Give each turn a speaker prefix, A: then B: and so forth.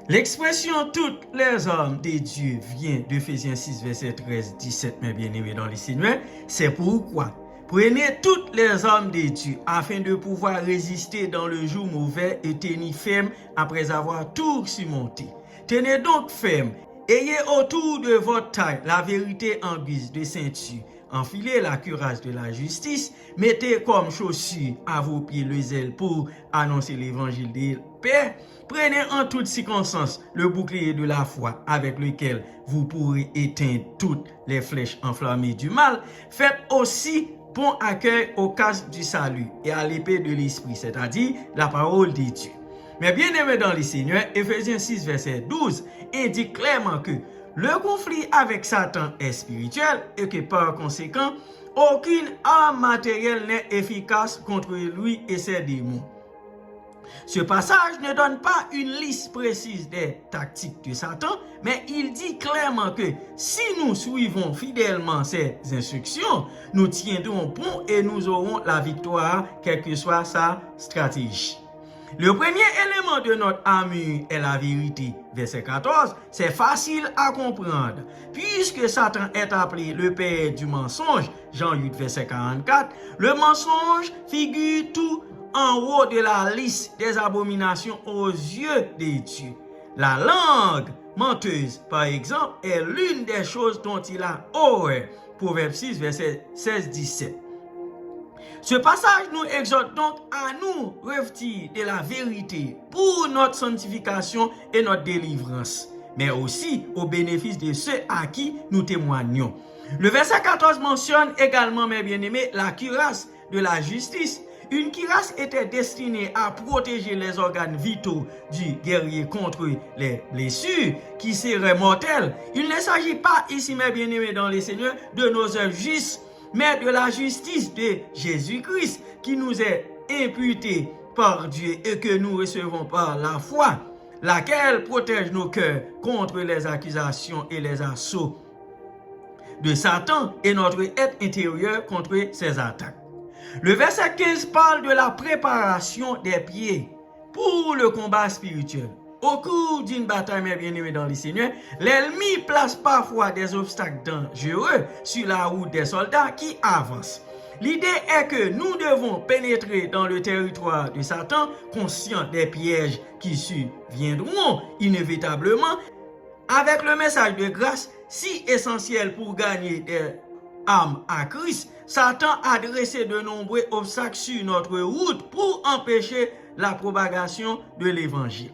A: L'expression toutes les armes de Dieu vient d'Éphésiens 6, verset 13-17, mes bien-aimés dans le Seigneur. C'est pourquoi prenez toutes les armes de Dieu afin de pouvoir résister dans le jour mauvais et tenir ferme après avoir tout surmonté. Tenez donc ferme. Ayez autour de votre taille la vérité en guise de ceinture. Enfilez la cuirasse de la justice. Mettez comme chaussure à vos pieds le zèle pour annoncer l'évangile de paix. Prenez en toutes circonstances le bouclier de la foi avec lequel vous pourrez éteindre toutes les flèches enflammées du mal. Faites aussi bon accueil au casque du salut et à l'épée de l'esprit, c'est-à-dire la parole de Dieu. Mais bien aimé dans le Seigneur, Éphésiens 6, verset 12 indique clairement que le conflit avec Satan est spirituel et que par conséquent, aucune arme matérielle n'est efficace contre lui et ses démons. Ce passage ne donne pas une liste précise des tactiques de Satan, mais il dit clairement que si nous suivons fidèlement ses instructions, nous tiendrons bon et nous aurons la victoire, quelle que soit sa stratégie. Le premier élément de notre armure est la vérité. Verset 14, c'est facile à comprendre. Puisque Satan est appelé le père du mensonge, Jean 8, verset 44, le mensonge figure tout en haut de la liste des abominations aux yeux de Dieu. La langue menteuse, par exemple, est l'une des choses dont il a horreur. Proverbe 6, verset 16-17. Ce passage nous exhorte donc à nous revêtir de la vérité pour notre sanctification et notre délivrance, mais aussi au bénéfice de ceux à qui nous témoignons. Le verset 14 mentionne également, mes bien-aimés, la cuirasse de la justice. Une cuirasse était destinée à protéger les organes vitaux du guerrier contre les blessures qui seraient mortelles. Il ne s'agit pas ici, mes bien-aimés dans le Seigneur, de nos œuvres justes, mais de la justice de Jésus-Christ qui nous est imputée par Dieu et que nous recevons par la foi, laquelle protège nos cœurs contre les accusations et les assauts de Satan et notre être intérieur contre ses attaques. Le verset 15 parle de la préparation des pieds pour le combat spirituel. Au cours d'une bataille, mes bien-aimés dans le Seigneur, l'ennemi place parfois des obstacles dangereux sur la route des soldats qui avancent. L'idée est que nous devons pénétrer dans le territoire de Satan, conscients des pièges qui surviendront inévitablement, avec le message de grâce si essentiel pour gagner des âmes à Christ. Satan a dressé de nombreux obstacles sur notre route pour empêcher la propagation de l'évangile.